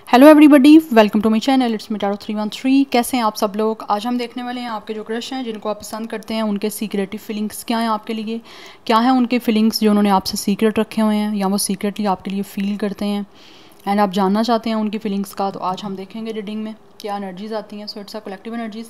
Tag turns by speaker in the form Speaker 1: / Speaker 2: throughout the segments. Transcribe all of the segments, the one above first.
Speaker 1: Hello everybody, welcome to my channel. It's me tarot 313। कैसे हैं आप सब लोग। आज हम देखने वाले हैं आपके जो क्रश हैं, जिनको आप पसंद करते हैं, उनके सीक्रेटिव फीलिंग्स क्या हैं आपके लिए, क्या हैं उनके फीलिंग्स जो उन्होंने आपसे सीक्रेट रखे हुए हैं या वो सीक्रेटली आपके लिए फ़ील करते हैं एंड आप जानना चाहते हैं उनकी फीलिंग्स का। तो आज हम देखेंगे रीडिंग में क्या एनर्जीज आती हैं। So it's a collective energies,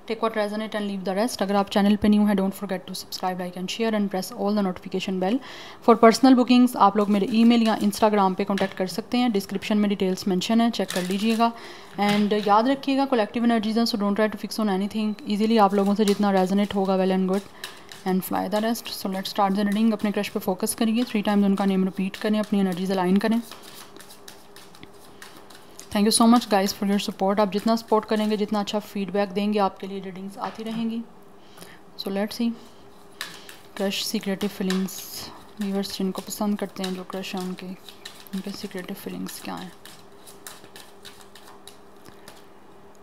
Speaker 1: take what resonate and leave the rest. अगर आप चैनल पे न्यू है, don't forget to subscribe, like and share and press all the notification bell. For personal bookings आप लोग मेरे email या Instagram पे contact कर सकते हैं। डिस्क्रिप्शन में डिटेल्स मेंशन है, चेक कर लीजिएगा। एंड याद रखिएगा कलेक्टिव एनर्जीज हैं, so don't try to fix on anything. Easily आप लोगों से जितना रेजोनेट होगा, well and good, and fly the rest. So let's start the reading. अपने क्रश पे फोकस करिए, 3 टाइम्स उनका नेम रिपीट करें, अपनी एनर्जीज अलाइन करें। Thank you so much guys for your support. आप जितना सपोर्ट करेंगे, जितना अच्छा फीडबैक देंगे, आपके लिए रीडिंग्स आती रहेंगी। So let's see crush secretive feelings. Viewers जिनको पसंद करते हैं, जो क्रश हैं, उनके सीक्रेटिव फीलिंग्स क्या हैं।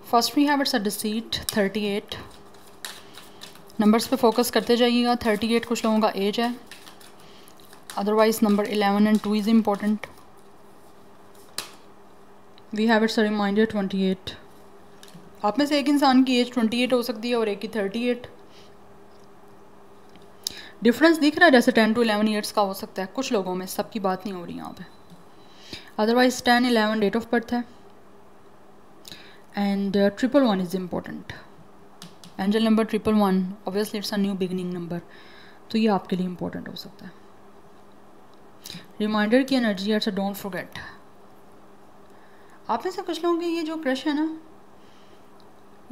Speaker 1: First we have it's a deceit 38। Numbers पे फोकस करते जाइएगा। 38 कुछ लोगों का एज है, otherwise number 11 and 2 is important. We have it's a reminder 28। आप में से एक इंसान की एज 28 हो सकती है और एक की 38। डिफरेंस दिख रहा है जैसे 10 to 11 ईयर्स का हो सकता है कुछ लोगों में, सबकी बात नहीं हो रही यहाँ पे। अदरवाइज 10, 11 डेट ऑफ बर्थ है and 111 is important. Angel number 111 obviously it's a new beginning number, तो ये आपके लिए इम्पोर्टेंट हो सकता है। रिमाइंडर की एनर्जी है, डोंट फॉरगेट। आप में से कुछ लोगों की ये जो क्रश है ना,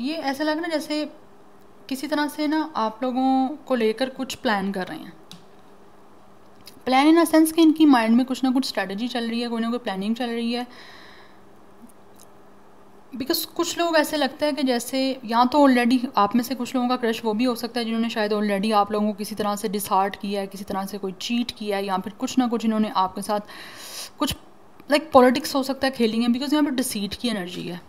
Speaker 1: ये ऐसा लग रहा है जैसे किसी तरह से ना आप लोगों को लेकर कुछ प्लान कर रहे हैं। प्लान इन अ सेंस कि इनकी माइंड में कुछ ना कुछ स्ट्रेटजी चल रही है, कोई ना कोई प्लानिंग चल रही है। बिकॉज कुछ लोग ऐसे लगता है कि जैसे या तो ऑलरेडी आप में से कुछ लोगों का क्रश वो भी हो सकता है जिन्होंने शायद ऑलरेडी आप लोगों को किसी तरह से डिसहार्ट किया है, किसी तरह से कोई चीट किया है, या फिर कुछ ना कुछ इन्होंने आपके साथ कुछ लाइक पॉलिटिक्स हो सकता है खेली है। बिकॉज यहाँ पर डिसीट की एनर्जी है।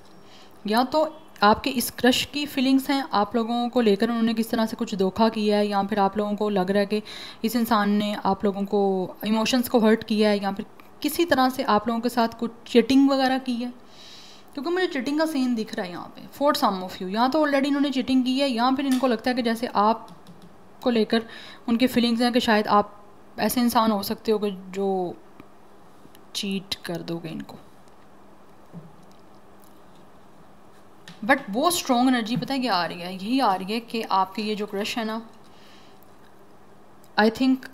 Speaker 1: या तो आपके इस क्रश की फीलिंग्स हैं, आप लोगों को लेकर उन्होंने किस तरह से कुछ धोखा किया है, या फिर आप लोगों को लग रहा है कि इस इंसान ने आप लोगों को इमोशंस को हर्ट किया है, या फिर किसी तरह से आप लोगों के साथ कुछ चीटिंग वगैरह की है। क्योंकि मुझे चीटिंग का सीन दिख रहा है यहाँ पे फॉर सम ऑफ यू। या तो ऑलरेडी इन्होंने चीटिंग की है, या फिर इनको लगता है कि जैसे आप को लेकर उनकी फीलिंग्स हैं कि शायद आप ऐसे इंसान हो सकते हो कि जो चीट कर दोगे इनको। बट वो स्ट्रॉन्ग एनर्जी पता है क्या आ रही है, यही आ रही है कि आपके ये जो क्रश है ना, आई थिंक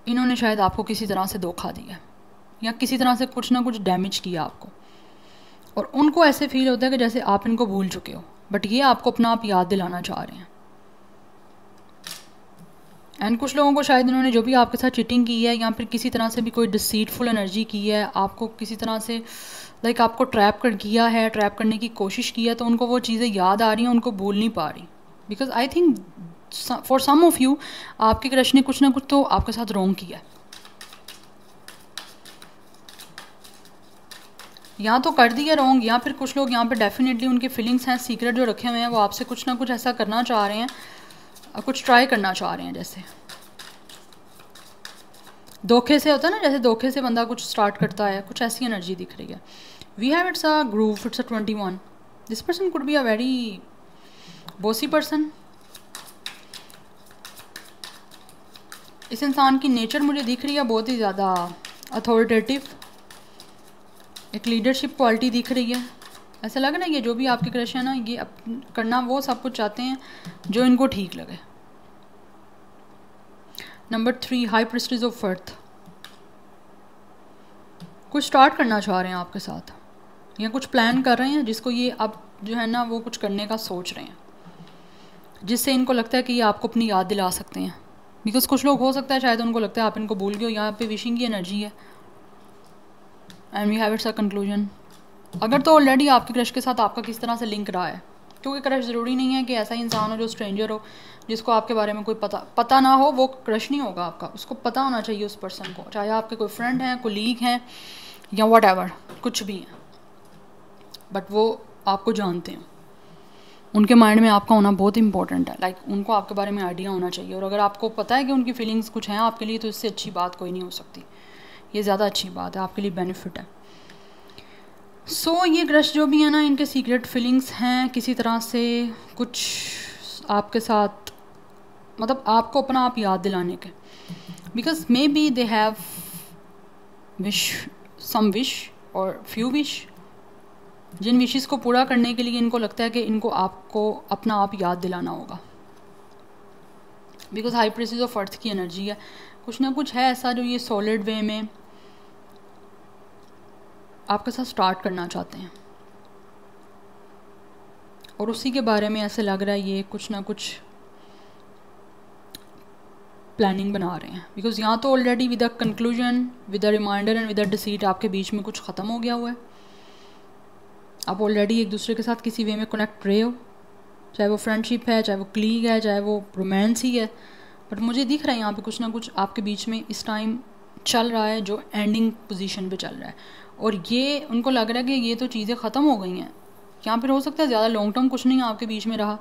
Speaker 1: इन्होंने शायद आपको किसी तरह से धोखा दिया या किसी तरह से कुछ ना कुछ डैमेज किया आपको, और उनको ऐसे फील होता है कि जैसे आप इनको भूल चुके हो, बट ये आपको अपना आप याद दिलाना चाह रहे हैं। एंड कुछ लोगों को शायद इन्होंने जो भी आपके साथ चीटिंग की है, या फिर किसी तरह से भी कोई डिसीटफुल एनर्जी की है, आपको किसी तरह से लाइक आपको ट्रैप कर किया है, ट्रैप करने की कोशिश की है, तो उनको वो चीज़ें याद आ रही हैं, उनको भूल नहीं पा रही। Because I think for some of you आपके क्रश ने कुछ ना कुछ तो आपके साथ रॉन्ग किया है, या तो कर दिया रॉन्ग, या फिर कुछ लोग यहाँ पे डेफिनेटली उनकी फीलिंग्स हैं सीक्रेट जो रखे हुए हैं, वो आपसे कुछ ना कुछ ऐसा करना चाह रहे हैं, कुछ ट्राई करना चाह रहे हैं। जैसे धोखे से होता है ना, जैसे धोखे से बंदा कुछ स्टार्ट करता है, कुछ ऐसी एनर्जी दिख रही है। We have it's a groove, it's a 21। This person could be a very bossy person. इस इंसान की नेचर मुझे दिख रही है बहुत ही ज़्यादा अथॉरिटेटिव, एक लीडरशिप क्वालिटी दिख रही है। ऐसा लग रहा है ये जो भी आपके क्रश है ना, ये करना वो सब कुछ चाहते हैं जो इनको ठीक लगे। Number 3 high priestess of earth. कुछ स्टार्ट करना चाह रहे हैं आपके साथ, या कुछ प्लान कर रहे हैं जिसको ये अब जो है ना वो कुछ करने का सोच रहे हैं, जिससे इनको लगता है कि ये आपको अपनी याद दिला सकते हैं। बिकॉज कुछ लोग हो सकता है शायद उनको लगता है आप इनको भूल गए हो। यहाँ पे विशिंग की एनर्जी है and we have it's a conclusion. अगर तो ऑलरेडी आपके क्रश के साथ आपका किस तरह से लिंक रहा है, क्योंकि क्रश ज़रूरी नहीं है कि ऐसा इंसान हो जो स्ट्रेंजर हो, जिसको आपके बारे में कोई पता ना हो, वो क्रश नहीं होगा आपका। उसको पता होना चाहिए उस पर्सन को, चाहे आपके कोई फ्रेंड हैं, कोलीग हैं, या वट एवर कुछ भी है, बट वो आपको जानते हैं। उनके माइंड में आपका होना बहुत इंपॉर्टेंट है। लाइक उनको आपके बारे में आइडिया होना चाहिए, और अगर आपको पता है कि उनकी फीलिंग्स कुछ हैं आपके लिए, तो इससे अच्छी बात कोई नहीं हो सकती। ये ज़्यादा अच्छी बात है, आपके लिए बेनिफिट है। ये क्रश जो भी है ना, इनके सीक्रेट फीलिंग्स हैं किसी तरह से कुछ आपके साथ, मतलब आपको अपना आप याद दिलाने के, because may be they have wish, some wish और फ्यू विश, जिन विशेस को पूरा करने के लिए इनको लगता है कि इनको आपको अपना आप याद दिलाना होगा। Because high princess of earth की एनर्जी है, कुछ ना कुछ है ऐसा जो ये सॉलिड वे में आपके साथ स्टार्ट करना चाहते हैं, और उसी के बारे में ऐसे लग रहा है ये कुछ ना कुछ प्लानिंग बना रहे हैं। बिकॉज यहाँ तो already with a conclusion, with a reminder and with a deceit आपके बीच में कुछ ख़त्म हो गया हुआ है। आप ऑलरेडी एक दूसरे के साथ किसी वे में कनेक्ट रहे हो, चाहे वो फ्रेंडशिप है, चाहे वो क्लीग है, चाहे वो रोमांस ही है, बट मुझे दिख रहा है यहाँ पे कुछ ना कुछ आपके बीच में इस टाइम चल रहा है जो एंडिंग पोजीशन पे चल रहा है, और ये उनको लग रहा है कि ये तो चीज़ें ख़त्म हो गई हैं। यहाँ पर हो सकता है ज़्यादा लॉन्ग टर्म कुछ नहीं आपके बीच में रहा,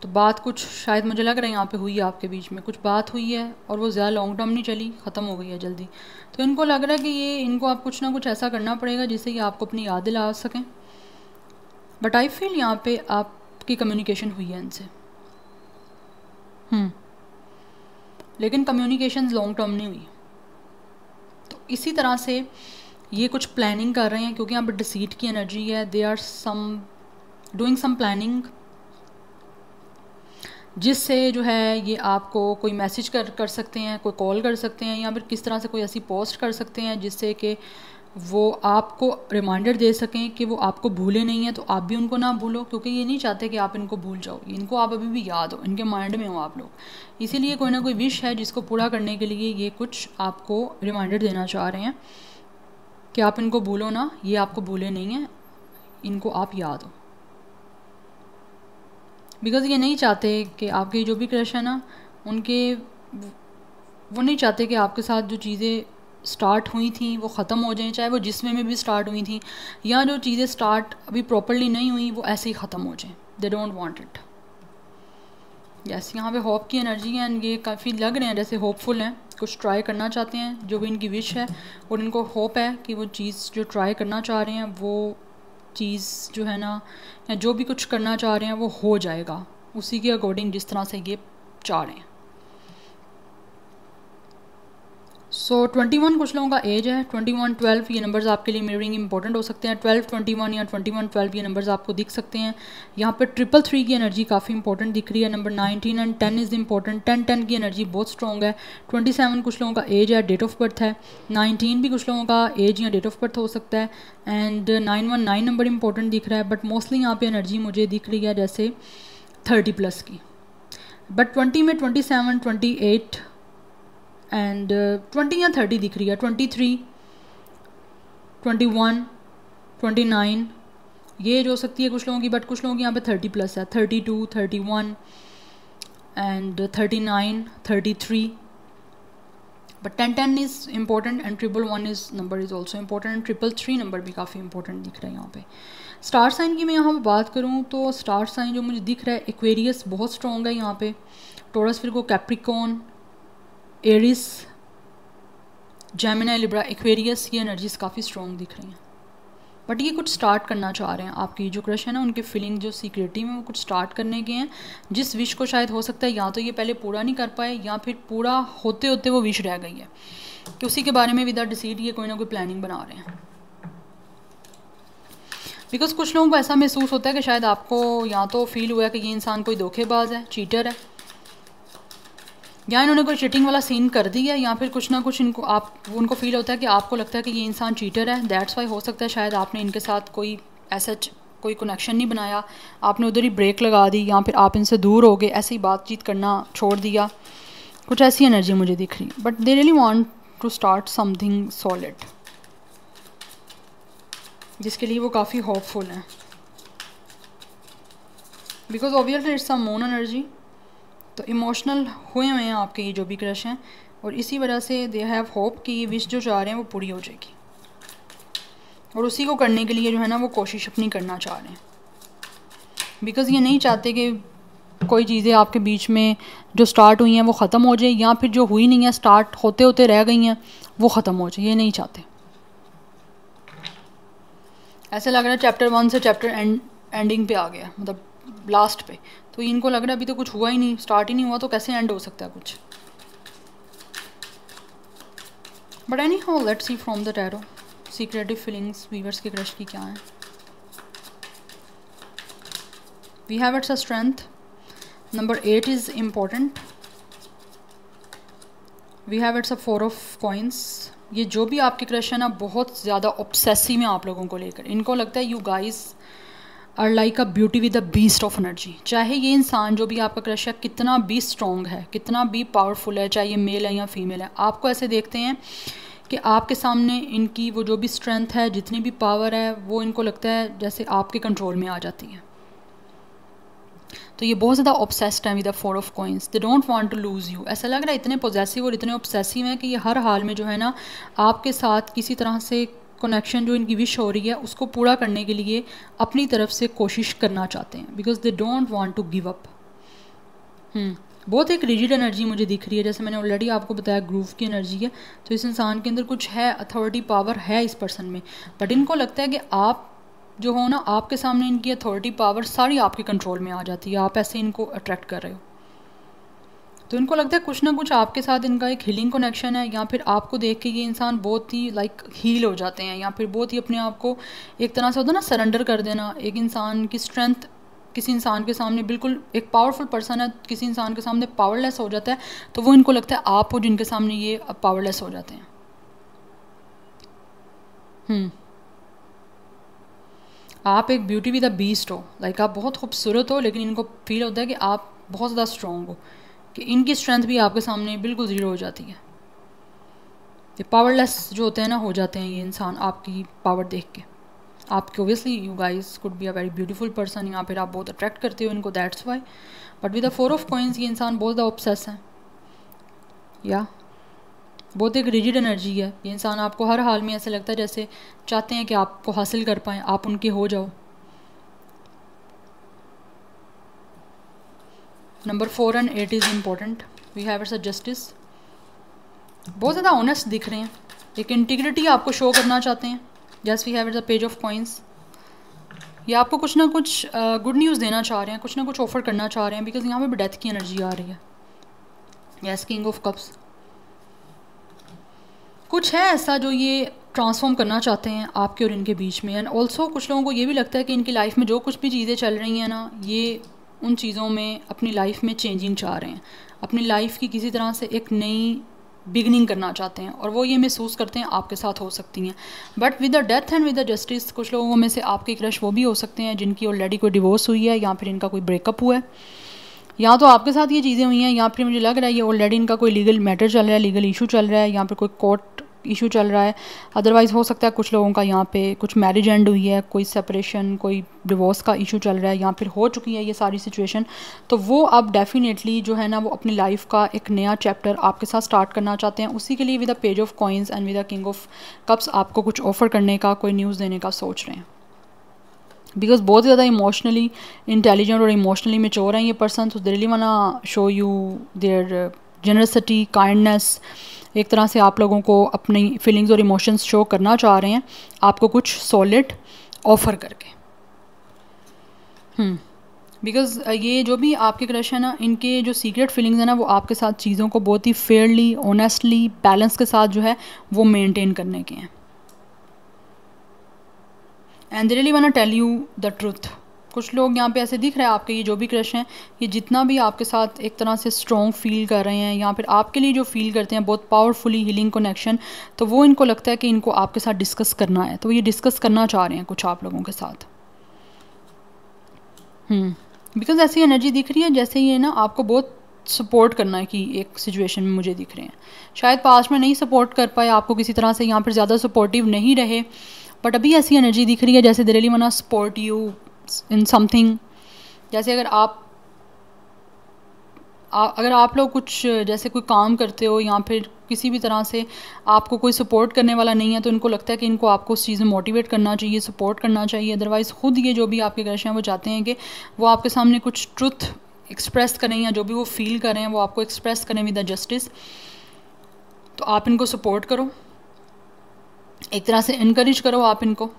Speaker 1: तो बात कुछ शायद मुझे लग रहा है यहाँ पे हुई है, आपके बीच में कुछ बात हुई है और वो ज़्यादा लॉन्ग टर्म नहीं चली, ख़त्म हो गई है जल्दी। तो इनको लग रहा है कि ये इनको आप कुछ ना कुछ ऐसा करना पड़ेगा जिससे कि आपको अपनी याद दिला सकें। बट आई फील यहाँ पे आपकी कम्युनिकेशन हुई है इनसे, लेकिन कम्युनिकेशन लॉन्ग टर्म नहीं हुई। तो इसी तरह से ये कुछ प्लानिंग कर रहे हैं, क्योंकि यहाँ पर डिसीट की एनर्जी है। They are doing some planning, जिससे जो है ये आपको कोई मैसेज कर सकते हैं, कोई कॉल कर सकते हैं, या फिर किस तरह से कोई ऐसी पोस्ट कर सकते हैं जिससे कि वो आपको रिमाइंडर दे सकें कि वो आपको भूले नहीं है, तो आप भी उनको ना भूलो, क्योंकि ये नहीं चाहते कि आप इनको भूल जाओ, इनको आप अभी भी याद हो, इनके माइंड में हो आप लोग। इसीलिए कोई ना कोई विश है जिसको पूरा करने के लिए ये कुछ आपको रिमाइंडर देना चाह रहे हैं कि आप इनको भूलो ना, ये आपको भूले नहीं हैं, इनको आप याद हो। बिकॉज़ ये नहीं चाहते कि आपके जो भी क्रश है ना, उनके वो नहीं चाहते कि आपके साथ जो चीज़ें स्टार्ट हुई थी वो ख़त्म हो जाएं, चाहे वो जिसमें में भी स्टार्ट हुई थी, या जो चीज़ें स्टार्ट अभी प्रॉपरली नहीं हुई वो ऐसे ही ख़त्म हो जाएं। दे डोंट वांट इट। यस, यहाँ पे होप की एनर्जी है, एंड ये काफ़ी लग रहे हैं जैसे होपफुल हैं, कुछ ट्राई करना चाहते हैं जो भी इनकी विश है, और इनको होप है कि वो चीज़ जो ट्राई करना चाह रहे हैं वो चीज़ जो है ना, या जो भी कुछ करना चाह रहे हैं वो हो जाएगा उसी के अकॉर्डिंग जिस तरह से ये चाह रहे हैं। 21 कुछ लोगों का एज है, 21 12 ये नंबर्स आपके लिए मिररिंग इंपॉर्टेंट हो सकते हैं। 12 21 या 21 12 ये नंबर्स आपको दिख सकते हैं। यहाँ पे 333 की एनर्जी काफ़ी इंपॉर्टेंट दिख रही है। Number 19 and 10 is important. 10 की एनर्जी बहुत स्ट्रॉन्ग है। 27 कुछ लोगों का एज है, डेट ऑफ बर्थ है। 19 भी कुछ लोगों का एज या डेट ऑफ बर्थ हो सकता है। एंड 919 नंबर इंपॉर्टेंट दिख रहा है, बट मोस्टली यहाँ पर एनर्जी मुझे दिख रही है जैसे 30+ की। बट 20 में 27 28 एंड 20 या 30 दिख रही है। 23 21 29 ये जो हो सकती है कुछ लोगों की, बट कुछ लोगों की यहाँ पे 30+ है। 32 31 and 39 33। But 10 is important and 111 is number is also important and 333 number भी काफ़ी इंपॉर्टेंट दिख रहा है यहाँ पे। स्टार साइन की मैं यहाँ पे बात करूँ तो स्टार साइन जो मुझे दिख रहा है, एक्वेरियस बहुत स्ट्रॉन्ग है यहाँ पे। टॉरस, फिर को Capricorn, Aries, Gemini, Libra, Aquarius, ये एनर्जीज काफ़ी स्ट्रॉन्ग दिख रही हैं। बट ये कुछ स्टार्ट करना चाह रहे हैं। आपकी जो क्रश है ना, उनके फीलिंग जो सीक्रेटिव में वो कुछ स्टार्ट करने के हैं, जिस विश को शायद हो सकता है या तो ये पहले पूरा नहीं कर पाए, या फिर पूरा होते होते वो विश रह गई है, तो उसी के बारे में विदाउट डिसीड ये कोई ना कोई प्लानिंग बना रहे हैं। बिकॉज कुछ लोगों को ऐसा महसूस होता है कि शायद आपको या तो फील हुआ है कि ये इंसान कोई धोखेबाज है, चीटर है, या इन्होंने कोई चीटिंग वाला सीन कर दिया, या फिर कुछ ना कुछ उनको फील होता है कि आपको लगता है कि ये इंसान चीटर है। दैट्स वाई हो सकता है शायद आपने इनके साथ कोई ऐसा कोई कनेक्शन नहीं बनाया, आपने उधर ही ब्रेक लगा दी, या फिर आप इनसे दूर हो गए, ऐसी बातचीत करना छोड़ दिया। कुछ ऐसी एनर्जी मुझे दिख रही है। But they really want to start something solid, जिसके लिए वो काफ़ी होपफुल हैं। Because obviously it's a moon energy, तो इमोशनल हुए हैं आपके ये जो भी क्रश हैं, और इसी वजह से दे हैव होप कि ये विश जो चाह रहे हैं वो पूरी हो जाएगी, और उसी को करने के लिए जो है ना वो कोशिश अपनी करना चाह रहे हैं। बिकॉज़ ये नहीं चाहते कि कोई चीज़ें आपके बीच में जो स्टार्ट हुई हैं वो ख़त्म हो जाए, या फिर जो हुई नहीं है स्टार्ट होते होते रह गई हैं वो ख़त्म हो जाए, ये नहीं चाहते। ऐसा लग रहा है चैप्टर 1 से चैप्टर एंडिंग पे आ गया, मतलब लास्ट पे। तो इनको लग रहा है अभी तो कुछ हुआ ही नहीं, स्टार्ट ही नहीं हुआ, तो कैसे एंड हो सकता है कुछ। But anyhow let's see from the tarot secretive feelings viewers के क्रश की क्या है। We have it's a strength. Number 8 is important. We have it's a 4 of coins. ये जो भी आपके क्रश है ना, बहुत ज़्यादा ऑब्सेसिव हैं आप लोगों को लेकर। इनको लगता है you guys are like a beauty with a beast of energy. चाहे ये इंसान जो भी आपका क्रश है कितना भी स्ट्रॉन्ग है, कितना भी पावरफुल है, चाहे ये मेल है या फीमेल है, आपको ऐसे देखते हैं कि आपके सामने इनकी वो जो भी स्ट्रेंथ है, जितनी भी पावर है, वो इनको लगता है जैसे आपके कंट्रोल में आ जाती है। तो ये बहुत ज़्यादा ऑब्सेस्ड हैं with the 4 of coins. They don't want to lose you. ऐसा लग रहा है इतने पॉजेसिव और इतने ऑब्सेसिव हैं कि ये हर हाल में जो है ना आपके साथ किसी तरह से कनेक्शन जो इनकी विश हो रही है उसको पूरा करने के लिए अपनी तरफ से कोशिश करना चाहते हैं, because they don't want to give up. बहुत एक रिजिड एनर्जी मुझे दिख रही है, जैसे मैंने ऑलरेडी आपको बताया ग्रूव की एनर्जी है। तो इस इंसान के अंदर कुछ है, अथॉरिटी पावर है इस पर्सन में, बट इनको लगता है कि आप जो हो ना, आपके सामने इनकी अथॉरिटी पावर सारी आपके कंट्रोल में आ जाती है, आप ऐसे इनको अट्रैक्ट कर रहे हो। तो इनको लगता है कुछ ना कुछ आपके साथ इनका एक हीलिंग कनेक्शन है, या फिर आपको देख के ये इंसान बहुत ही लाइक हील हो जाते हैं, या फिर बहुत ही अपने आप को एक तरह से होता है ना सरेंडर कर देना। एक इंसान की स्ट्रेंथ किसी इंसान के सामने, बिल्कुल एक पावरफुल पर्सन है, किसी इंसान के सामने पावरलेस हो जाता है, तो वो इनको लगता है आप हो जिनके सामने ये पावरलेस हो जाते हैं। आप एक ब्यूटी विद अ बीस्ट हो, लाइक आप बहुत खूबसूरत हो, लेकिन इनको फील होता है कि आप बहुत ज़्यादा स्ट्रॉन्ग हो, कि इनकी स्ट्रेंथ भी आपके सामने बिल्कुल ज़ीरो हो जाती है। ये पावरलेस जो होते हैं ना, हो जाते हैं ये इंसान आपकी पावर देख के। आपके obviously you guys could be a very beautiful person, या फिर आप बहुत अट्रैक्ट करते हो इनको, that's why. But with the 4 of coins ये इंसान बहुत ज़्यादा ऑब्सेस है, या बहुत एक रिजिड एनर्जी है। ये इंसान आपको हर हाल में ऐसे लगता है जैसे चाहते हैं कि आपको हासिल कर पाएँ, आप उनके हो जाओ। Number 4 and 8 is important. We have it's a justice. बहुत ज़्यादा ऑनेस्ट दिख रहे हैं, एक इंटीग्रिटी आपको शो करना चाहते हैं। Just we have it's a page of coins. ये आपको कुछ ना कुछ गुड न्यूज़ देना चाह रहे हैं, कुछ ना कुछ ऑफर करना चाह रहे हैं, बिकॉज यहाँ पे भी डेथ की एनर्जी आ रही है। Yes, king of cups. कुछ है ऐसा जो ये ट्रांसफॉर्म करना चाहते हैं आपके और इनके बीच में। एंड ऑल्सो कुछ लोगों को ये भी लगता है कि इनकी लाइफ में जो कुछ भी चीज़ें चल रही हैं ना, ये उन चीज़ों में अपनी लाइफ में चेंजिंग चाह रहे हैं, अपनी लाइफ की किसी तरह से एक नई बिगनिंग करना चाहते हैं, और वो ये महसूस करते हैं आपके साथ हो सकती हैं। But with the death and with the justice, कुछ लोगों में से आपके क्रश वो भी हो सकते हैं जिनकी ऑलरेडी कोई डिवोर्स हुई है, या फिर इनका कोई ब्रेकअप हुआ है, या तो आपके साथ ये चीज़ें हुई हैं, या फिर मुझे लग रहा है ये ऑलरेडी इनका कोई लीगल मैटर चल रहा है, लीगल इशू चल रहा है, या फिर कोई कोर्ट इशू चल रहा है। अदरवाइज़ हो सकता है कुछ लोगों का यहाँ पे कुछ मैरिज एंड हुई है, कोई सेपरेशन, कोई डिवोर्स का इशू चल रहा है, या फिर हो चुकी है ये सारी सिचुएशन। तो वो अब डेफिनेटली जो है ना, वो अपनी लाइफ का एक नया चैप्टर आपके साथ स्टार्ट करना चाहते हैं। उसी के लिए with the page of coins and with the king of cups आपको कुछ ऑफर करने का, कोई न्यूज़ देने का सोच रहे हैं, बिकॉज बहुत ज़्यादा इमोशनली इंटेलिजेंट और इमोशनली मेच्योर हैं ये पर्सन। तो they really wanna show you their generosity, kindness. एक तरह से आप लोगों को अपनी फीलिंग्स और इमोशंस शो करना चाह रहे हैं आपको कुछ सॉलिड ऑफर करके। बिकॉज ये जो भी आपके क्रश है ना, इनके जो सीक्रेट फीलिंग्स हैं ना, वो आपके साथ चीज़ों को बहुत ही फेयरली, ऑनेस्टली, बैलेंस के साथ जो है वो मेंटेन करने के हैं। And they really wanna tell you the truth. कुछ लोग यहाँ पे ऐसे दिख रहे हैं आपके, ये जो भी क्रश हैं, ये जितना भी आपके साथ एक तरह से स्ट्रॉन्ग फील कर रहे हैं, या फिर आपके लिए जो फील करते हैं बहुत पावरफुली हीलिंग कनेक्शन, तो वो इनको लगता है कि इनको आपके साथ डिस्कस करना है, तो ये डिस्कस करना चाह रहे हैं कुछ आप लोगों के साथ। बिकॉज ऐसी एनर्जी दिख रही है जैसे ये ना आपको बहुत सपोर्ट करना है कि एक सिचुएशन में मुझे दिख रहे हैं। शायद पास्ट में नहीं सपोर्ट कर पाए आपको किसी तरह से, यहाँ पर ज़्यादा सपोर्टिव नहीं रहे, बट अभी ऐसी एनर्जी दिख रही है जैसे दे really वांना support you in something. जैसे अगर आप लोग कुछ जैसे कोई काम करते हो, या फिर किसी भी तरह से आपको कोई सपोर्ट करने वाला नहीं है, तो इनको लगता है कि इनको आपको उस चीज़ में मोटिवेट करना चाहिए, सपोर्ट करना चाहिए। अदरवाइज़ खुद ये जो भी आपके क्रश हैं वो चाहते हैं कि वो आपके सामने कुछ ट्रुथ एक्सप्रेस करें, या जो भी वो फील करें वो आपको एक्सप्रेस करें विद द जस्टिस। तो आप इनको सपोर्ट करो, एक तरह से इनकरेज करो आप इनको।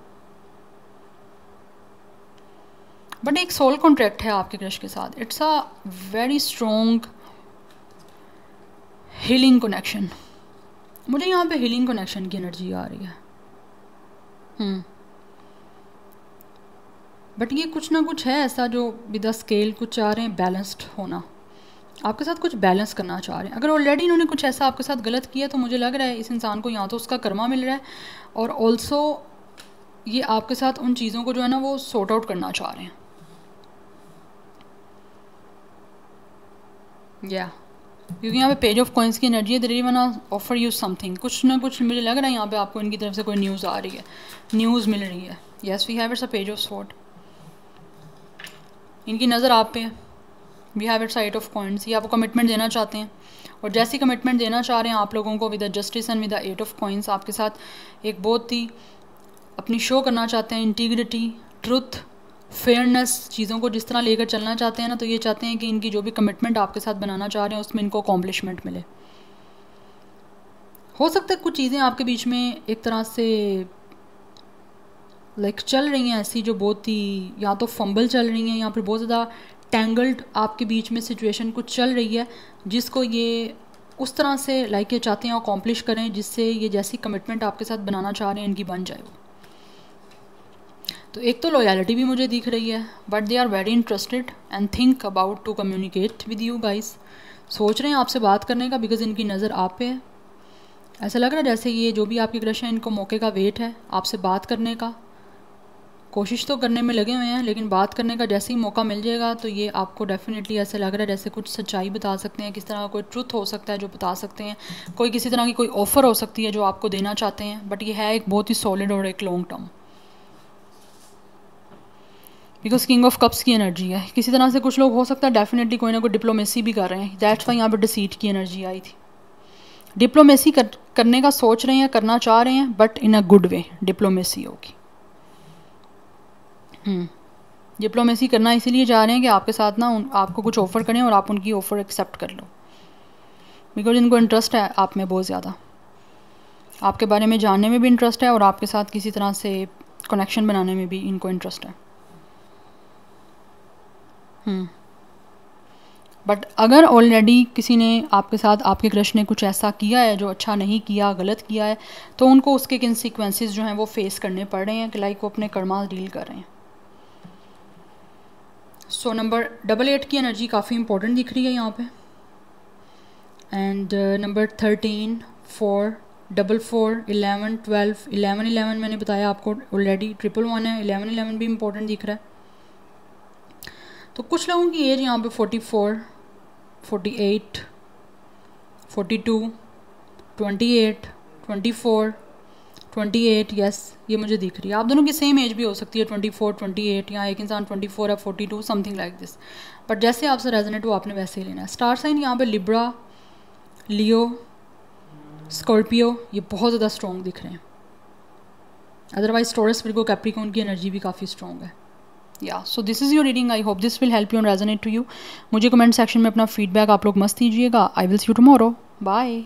Speaker 1: बट एक सोल कॉन्ट्रैक्ट है आपके क्रश के साथ. It's a very strong healing connection. मुझे यहाँ पे हीलिंग कनेक्शन की एनर्जी आ रही है. बट ये कुछ ना कुछ है ऐसा जो विद द स्केल कुछ चाह रहे हैं बैलेंस्ड होना, आपके साथ कुछ बैलेंस करना चाह रहे हैं. अगर ऑलरेडी इन्होंने कुछ ऐसा आपके साथ गलत किया तो मुझे लग रहा है इस इंसान को यहाँ तो उसका कर्मा मिल रहा है, और ऑल्सो ये आपके साथ उन चीज़ों को जो है ना वो सॉर्ट आउट करना चाह रहे हैं. या क्योंकि यहाँ पे पेज ऑफ कॉइंस की एनर्जी है. They really want to offer you something. कुछ ना कुछ मुझे लग रहा है यहाँ पे आपको इनकी तरफ से कोई न्यूज़ आ रही है, न्यूज़ मिल रही है. Yes we have it's a page of sword. इनकी नज़र आप पे है. We have it's eight of coins. ये आपको कमिटमेंट देना चाहते हैं, और जैसी कमिटमेंट देना चाह रहे हैं आप लोगों को with the justice and with the eight of coins, आपके साथ एक बहुत ही अपनी शो करना चाहते हैं. इंटीग्रिटी, ट्रुथ, फेयरनेस, चीज़ों को जिस तरह लेकर चलना चाहते हैं ना, तो ये चाहते हैं कि इनकी जो भी कमिटमेंट आपके साथ बनाना चाह रहे हैं उसमें इनको अकॉम्प्लिशमेंट मिले. हो सकता है कुछ चीज़ें आपके बीच में एक तरह से लाइक चल रही हैं ऐसी जो बहुत ही या तो फंबल चल रही हैं, या फिर बहुत ज़्यादा टैंगल्ड आपके बीच में सिचुएशन कुछ चल रही है, जिसको ये उस तरह से लाइक ये चाहते हैं अकॉम्प्लिश करें जिससे ये जैसी कमिटमेंट आपके साथ बनाना चाह रहे हैं इनकी बन जाए वो. तो एक तो लॉयल्टी भी मुझे दिख रही है, but they are very interested and think about to communicate with you guys. सोच रहे हैं आपसे बात करने का, बिकॉज इनकी नज़र आप पे है. ऐसा लग रहा है जैसे ये जो भी आपके क्रश हैं इनको मौके का वेट है आपसे बात करने का. कोशिश तो करने में लगे हुए हैं, लेकिन बात करने का जैसे ही मौका मिल जाएगा तो ये आपको डेफिनेटली ऐसा लग रहा है जैसे कुछ सच्चाई बता सकते हैं, किस तरह का कोई ट्रुथ हो सकता है जो बता सकते हैं, कोई किसी तरह की कोई ऑफ़र हो सकती है जो आपको देना चाहते हैं. बट ये है एक बहुत ही सॉलिड और एक long term, because king of cups की एनर्जी है. किसी तरह से कुछ लोग हो सकता है डेफिनेटली कोई ना कोई डिप्लोमेसी भी कर रहे हैं. दैट्स वाई यहाँ पर डिसीट की एनर्जी आई थी. डिप्लोमेसी करने का सोच रहे हैं, करना चाह रहे हैं, but in a good way diplomacy होगी. डिप्लोमेसी करना इसीलिए जा रहे हैं कि आपके साथ ना आपको कुछ ऑफ़र करें और आप उनकी ऑफ़र एक्सेप्ट कर लो, बिकॉज इनको इंटरेस्ट है आप में बहुत ज़्यादा. आपके बारे में जानने में भी इंटरेस्ट है और आपके साथ किसी तरह से कनेक्शन बनाने में भी इनको इंटरेस्ट है. बट अगर ऑलरेडी किसी ने आपके साथ, आपके क्रश ने कुछ ऐसा किया है जो अच्छा नहीं किया, गलत किया है, तो उनको उसके कंसीक्वेंसेस जो हैं वो फेस करने पड़ रहे हैं कि लाइक वो अपने कर्मा डील कर रहे हैं. सो नंबर 88 की एनर्जी काफ़ी इंपॉर्टेंट दिख रही है यहाँ पे. एंड नंबर 13, 4, 4, 11, 12, 11 मैंने बताया आपको ऑलरेडी. 111 है, 11 भी इंपॉर्टेंट दिख रहा है. तो कुछ लोगों की एज यहाँ पे 44, 48, 42, 28, 24, 28. यस ये मुझे दिख रही है. आप दोनों की सेम एज भी हो सकती है, 24, 28, या एक इंसान 24 है, 42, समथिंग लाइक दिस. बट जैसे आपसे रेजोनेट हो आपने वैसे ही लेना है. स्टार साइन यहाँ पे लिब्रा, लियो, स्कॉर्पियो ये बहुत ज़्यादा स्ट्रॉन्ग दिख रहे हैं. अदरवाइज टॉरस, विर्गो, कैप्रिकॉर्न की एनर्जी भी काफ़ी स्ट्रॉन्ग है. या so this is your reading. I hope this will help you and resonate to you. मुझे कमेंट सेक्शन में अपना फीडबैक आप लोग मस्त दीजिएगा. I will see you tomorrow. Bye.